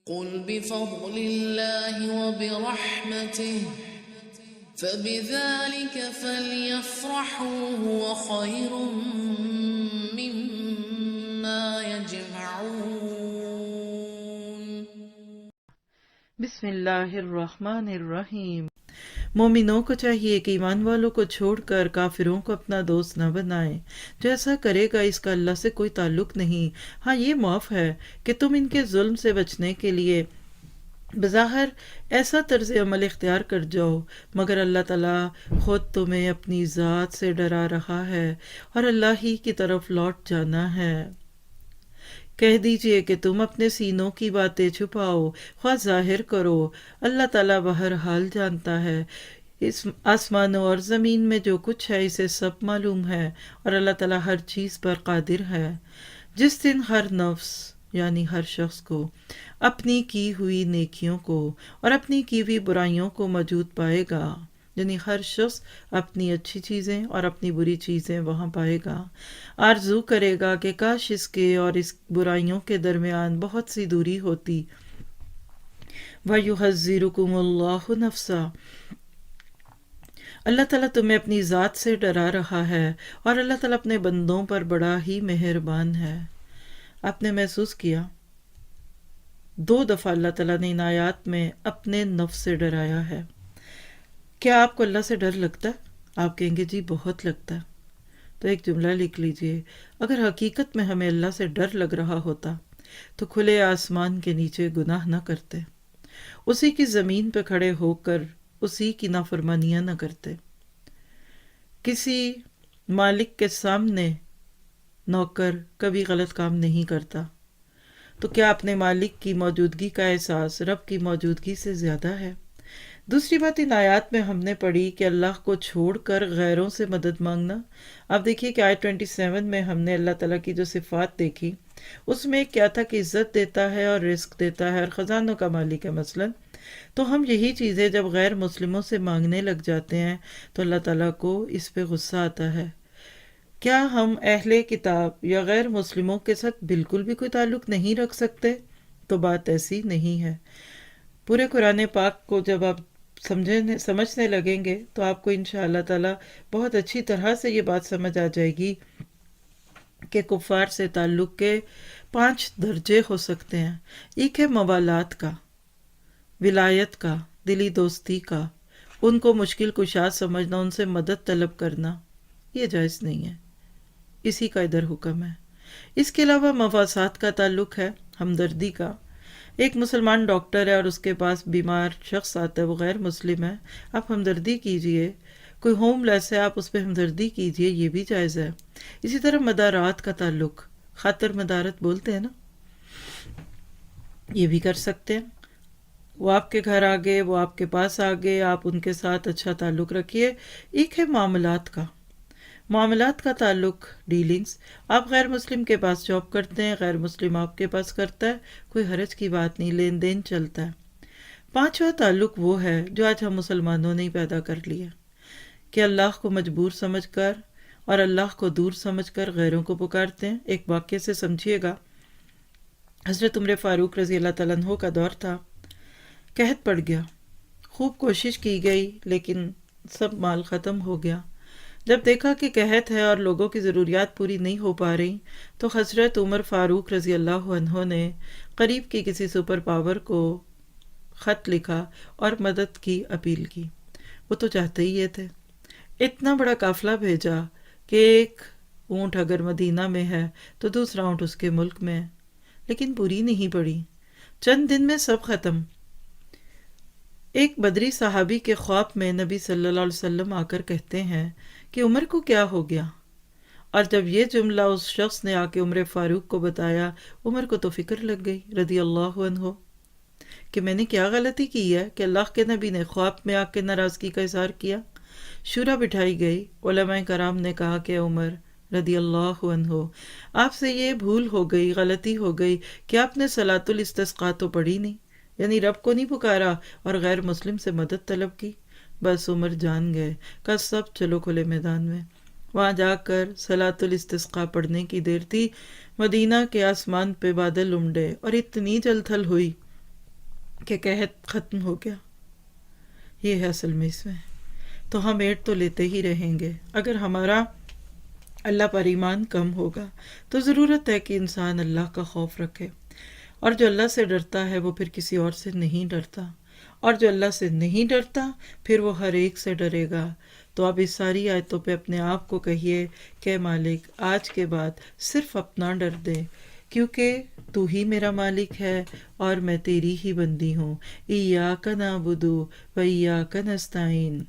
قل بفضل الله وبرحمته فبذلك فليفرحوا هو خير مما يجمعون۔ بسم اللہ الرحمن الرحیم۔ مومنوں کو چاہیے کہ ایمان والوں کو چھوڑ کر کافروں کو اپنا دوست نہ بنائیں۔ جو ایسا کرے گا اس کا اللہ سے کوئی تعلق نہیں۔ ہاں یہ معاف ہے کہ تم ان کے ظلم سے بچنے کے لیے بظاہر ایسا طرز عمل اختیار کر جاؤ، مگر اللہ تعالیٰ خود تمہیں اپنی ذات سے ڈرا رہا ہے اور اللہ ہی کی طرف لوٹ جانا ہے۔ کہہ دیجئے کہ تم اپنے سینوں کی باتیں چھپاؤ خواہ ظاہر کرو، اللہ تعالیٰ بہرحال جانتا ہے۔ اس آسمانوں اور زمین میں جو کچھ ہے اسے سب معلوم ہے، اور اللہ تعالیٰ ہر چیز پر قادر ہے۔ جس دن ہر نفس یعنی ہر شخص کو اپنی کی ہوئی نیکیوں کو اور اپنی کی ہوئی برائیوں کو موجود پائے گا، یعنی ہر شخص اپنی اچھی چیزیں اور اپنی بری چیزیں وہاں پائے گا، آرزو کرے گا کہ کاش اس کے اور اس برائیوں کے درمیان بہت سی دوری ہوتی۔ وَيُحَذِّرُكُمُ اللَّهُ نَفْسَهُ، اللہ تعالیٰ تمہیں اپنی ذات سے ڈرا رہا ہے، اور اللہ تعالیٰ اپنے بندوں پر بڑا ہی مہربان ہے۔ آپ نے محسوس کیا 2 دفعہ اللہ تعالیٰ نے ان آیات میں اپنے نفس سے ڈرایا ہے۔ کیا آپ کو اللہ سے ڈر لگتا ہے؟ آپ کہیں گے جی بہت لگتا ہے۔ تو ایک جملہ لکھ لیجئے، اگر حقیقت میں ہمیں اللہ سے ڈر لگ رہا ہوتا تو کھلے آسمان کے نیچے گناہ نہ کرتے، اسی کی زمین پہ کھڑے ہو کر اسی کی نافرمانیاں نہ کرتے۔ کسی مالک کے سامنے نوکر کبھی غلط کام نہیں کرتا، تو کیا اپنے مالک کی موجودگی کا احساس رب کی موجودگی سے زیادہ ہے؟ دوسری بات ان آیات میں ہم نے پڑھی کہ اللہ کو چھوڑ کر غیروں سے مدد مانگنا۔ اب دیکھیے کہ آیت 27 میں ہم نے اللہ تعالیٰ کی جو صفات دیکھی، اس میں کیا تھا کہ عزت دیتا ہے اور رزق دیتا ہے اور خزانوں کا مالک ہے مثلا۔ تو ہم یہی چیزیں جب غیر مسلموں سے مانگنے لگ جاتے ہیں تو اللہ تعالیٰ کو اس پہ غصہ آتا ہے۔ کیا ہم اہل کتاب یا غیر مسلموں کے ساتھ بالکل بھی کوئی تعلق نہیں رکھ سکتے؟ تو بات ایسی نہیں ہے۔ پورے قرآن پاک کو جب آپ سمجھنے لگیں گے تو آپ کو انشاءاللہ تعالی بہت اچھی طرح سے یہ بات سمجھ آ جائے گی کہ کفار سے تعلق کے 5 درجے ہو سکتے ہیں۔ ایک ہے موالات کا، ولایت کا، دلی دوستی کا، ان کو مشکل کشا سمجھنا، ان سے مدد طلب کرنا، یہ جائز نہیں ہے، اسی کا ادھر حکم ہے۔ اس کے علاوہ مواسات کا تعلق ہے، ہمدردی کا۔ ایک مسلمان ڈاکٹر ہے اور اس کے پاس بیمار شخص آتا ہے، وہ غیر مسلم ہے، آپ ہمدردی کیجئے۔ کوئی ہوم لیس ہے، آپ اس پہ ہمدردی کیجئے، یہ بھی جائز ہے۔ اسی طرح مدارات کا تعلق، خاطر مدارت بولتے ہیں نا، یہ بھی کر سکتے ہیں۔ وہ آپ کے گھر آگے، وہ آپ کے پاس آگے، آپ ان کے ساتھ اچھا تعلق رکھیے۔ ایک ہے معاملات کا، معاملات کا تعلق ڈیلنگز، آپ غیر مسلم کے پاس جاب کرتے ہیں، غیر مسلم آپ کے پاس کرتا ہے، کوئی حرج کی بات نہیں، لین دین چلتا ہے۔ 5واں تعلق وہ ہے جو آج ہم مسلمانوں نے پیدا کر لیا کہ اللہ کو مجبور سمجھ کر اور اللہ کو دور سمجھ کر غیروں کو پکارتے ہیں۔ ایک واقعے سے سمجھیے گا، حضرت عمر فاروق رضی اللہ تعالیٰ عنہ کا دور تھا، قحط پڑ گیا، خوب کوشش کی گئی لیکن سب مال ختم ہو گیا۔ جب دیکھا کہ قحط ہے اور لوگوں کی ضروریات پوری نہیں ہو پا رہی تو حضرت عمر فاروق رضی اللہ عنہ نے قریب کی کسی سپر پاور کو خط لکھا اور مدد کی اپیل کی۔ وہ تو چاہتے ہی یہ تھے، اتنا بڑا قافلہ بھیجا کہ ایک اونٹ اگر مدینہ میں ہے تو دوسرا اونٹ اس کے ملک میں ہے، لیکن پوری نہیں پڑی، چند دن میں سب ختم۔ ایک بدری صحابی کے خواب میں نبی صلی اللہ علیہ وسلم آ کر کہتے ہیں کہ عمر کو کیا ہو گیا، اور جب یہ جملہ اس شخص نے آ کے عمر فاروق کو بتایا، عمر کو تو فکر لگ گئی رضی اللہ عنہ کہ میں نے کیا غلطی کی ہے کہ اللہ کے نبی نے خواب میں آ کے ناراضگی کا اظہار کیا۔ شورا بٹھائی گئی، علماء کرام نے کہا کہ عمر رضی اللہ عنہ آپ سے یہ بھول ہو گئی، غلطی ہو گئی کہ آپ نے صلاۃ الاستسقاء تو پڑھی نہیں، یعنی رب کو نہیں پکارا اور غیر مسلم سے مدد طلب کی۔ بس عمر جان گئے، کہا سب چلو کھلے میدان میں۔ وہاں جا کر صلاۃ الاستسقاء پڑھنے کی دیر تھی، مدینہ کے آسمان پہ بادل امڈے اور اتنی جل تھل ہوئی کہ قحط ختم ہو گیا. یہ ہے اصل میں اس میں. تو ہم ایڈ تو لیتے ہی رہیں گے. اگر ہمارا اللہ پر ایمان کم ہوگا تو ضرورت ہے کہ انسان اللہ کا خوف رکھے، اور جو اللہ سے ڈرتا ہے وہ پھر کسی اور سے نہیں ڈرتا، اور جو اللہ سے نہیں ڈرتا پھر وہ ہر ایک سے ڈرے گا. تو آپ اس ساری آیتوں پہ اپنے آپ کو کہیے کہ مالک آج کے بعد صرف اپنا ڈر دے، کیونکہ تو ہی میرا مالک ہے اور میں تیری ہی بندی ہوں. ایاک نعبد و ایاک نستعین.